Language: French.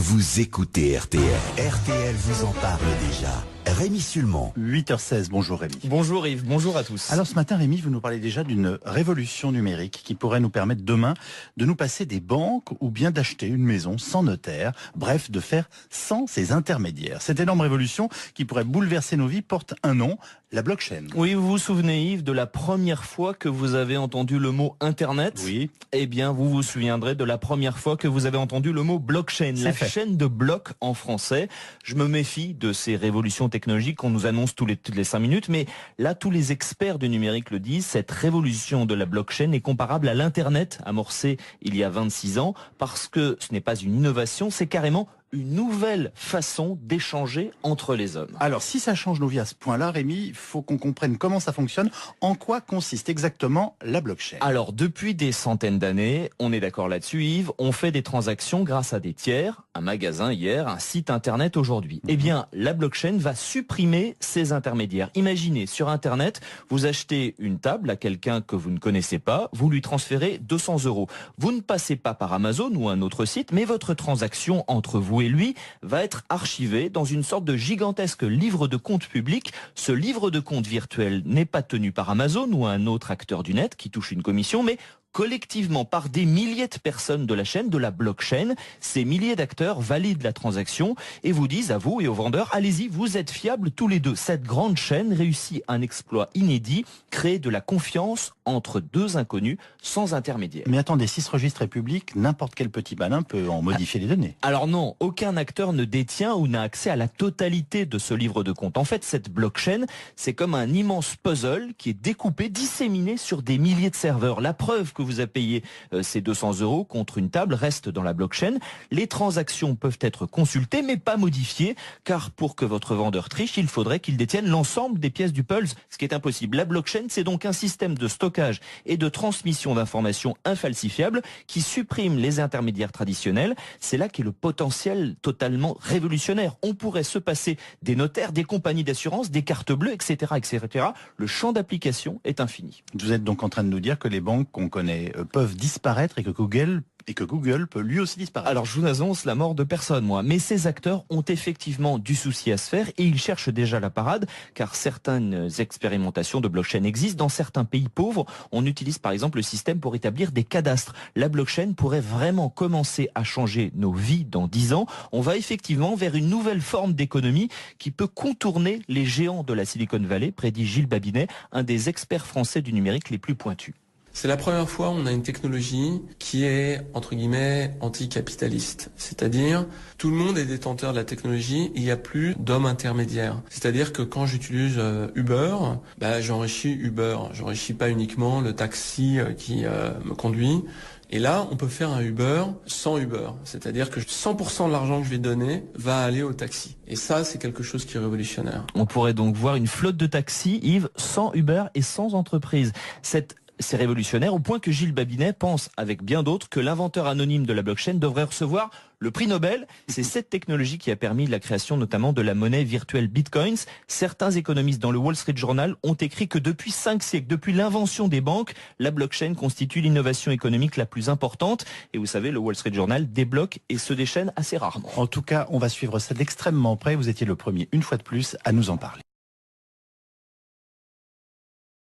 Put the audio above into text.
Vous écoutez RTL. RTL vous en parle déjà. Rémi Sulman. 8h16, bonjour Rémi. Bonjour Yves, bonjour à tous. Alors ce matin Rémi, vous nous parlez déjà d'une révolution numérique qui pourrait nous permettre demain de nous passer des banques ou bien d'acheter une maison sans notaire, bref de faire sans ces intermédiaires. Cette énorme révolution qui pourrait bouleverser nos vies porte un nom, la blockchain. Oui, vous vous souvenez Yves de la première fois que vous avez entendu le mot Internet? Oui. Eh bien vous vous souviendrez de la première fois que vous avez entendu le mot blockchain, la chaîne de blocs en français. Je me méfie de ces révolutions technologiques qu'on nous annonce toutes les 5 minutes, mais là tous les experts du numérique le disent, cette révolution de la blockchain est comparable à l'Internet amorcé il y a 26 ans, parce que ce n'est pas une innovation, c'est carrément une nouvelle façon d'échanger entre les hommes. Alors si ça change nos vies à ce point-là, Rémi, il faut qu'on comprenne comment ça fonctionne, en quoi consiste exactement la blockchain. Alors depuis des centaines d'années, on est d'accord là-dessus Yves, on fait des transactions grâce à des tiers, un magasin hier, un site internet aujourd'hui. Eh bien la blockchain va supprimer ces intermédiaires. Imaginez, sur internet, vous achetez une table à quelqu'un que vous ne connaissez pas, vous lui transférez 200 €. Vous ne passez pas par Amazon ou un autre site, mais votre transaction entre vous et lui va être archivé dans une sorte de gigantesque livre de compte public. Ce livre de compte virtuel n'est pas tenu par Amazon ou un autre acteur du net qui touche une commission, mais collectivement par des milliers de personnes de la chaîne, de la blockchain. Ces milliers d'acteurs valident la transaction et vous disent à vous et aux vendeurs, allez-y, vous êtes fiables tous les deux. Cette grande chaîne réussit un exploit inédit, créer de la confiance entre deux inconnus sans intermédiaire. Mais attendez, si ce registre est public, n'importe quel petit malin peut en modifier les données. Alors non, aucun acteur ne détient ou n'a accès à la totalité de ce livre de compte. En fait, cette blockchain, c'est comme un immense puzzle qui est découpé, disséminé sur des milliers de serveurs. La preuve que vous avez payé ces 200 € contre une table reste dans la blockchain. Les transactions peuvent être consultées mais pas modifiées, car pour que votre vendeur triche, il faudrait qu'il détienne l'ensemble des pièces du puzzle, ce qui est impossible. La blockchain, c'est donc un système de stockage et de transmission d'informations infalsifiables qui supprime les intermédiaires traditionnels. C'est là qu'est le potentiel totalement révolutionnaire. On pourrait se passer des notaires, des compagnies d'assurance, des cartes bleues, etc., etc. Le champ d'application est infini. Vous êtes donc en train de nous dire que les banques qu'on connaît peuvent disparaître et que Google peut lui aussi disparaître. Alors je vous annonce la mort de personne, moi. Mais ces acteurs ont effectivement du souci à se faire et ils cherchent déjà la parade, car certaines expérimentations de blockchain existent. Dans certains pays pauvres, on utilise par exemple le système pour établir des cadastres. La blockchain pourrait vraiment commencer à changer nos vies dans 10 ans. On va effectivement vers une nouvelle forme d'économie qui peut contourner les géants de la Silicon Valley, prédit Gilles Babinet, un des experts français du numérique les plus pointus. C'est la première fois où on a une technologie qui est, entre guillemets, anticapitaliste. C'est-à-dire, tout le monde est détenteur de la technologie et il n'y a plus d'hommes intermédiaires. C'est-à-dire que quand j'utilise Uber, j'enrichis Uber. J'enrichis pas uniquement le taxi qui me conduit. Et là, on peut faire un Uber sans Uber. C'est-à-dire que 100% de l'argent que je vais donner va aller au taxi. Et ça, c'est quelque chose qui est révolutionnaire. On pourrait donc voir une flotte de taxis, Yves, sans Uber et sans entreprise. C'est révolutionnaire au point que Gilles Babinet pense, avec bien d'autres, que l'inventeur anonyme de la blockchain devrait recevoir le prix Nobel. C'est cette technologie qui a permis la création notamment de la monnaie virtuelle Bitcoins. Certains économistes dans le Wall Street Journal ont écrit que depuis 5 siècles, depuis l'invention des banques, la blockchain constitue l'innovation économique la plus importante. Et vous savez, le Wall Street Journal débloque et se déchaîne assez rarement. En tout cas, on va suivre ça d'extrêmement près. Vous étiez le premier, une fois de plus, à nous en parler.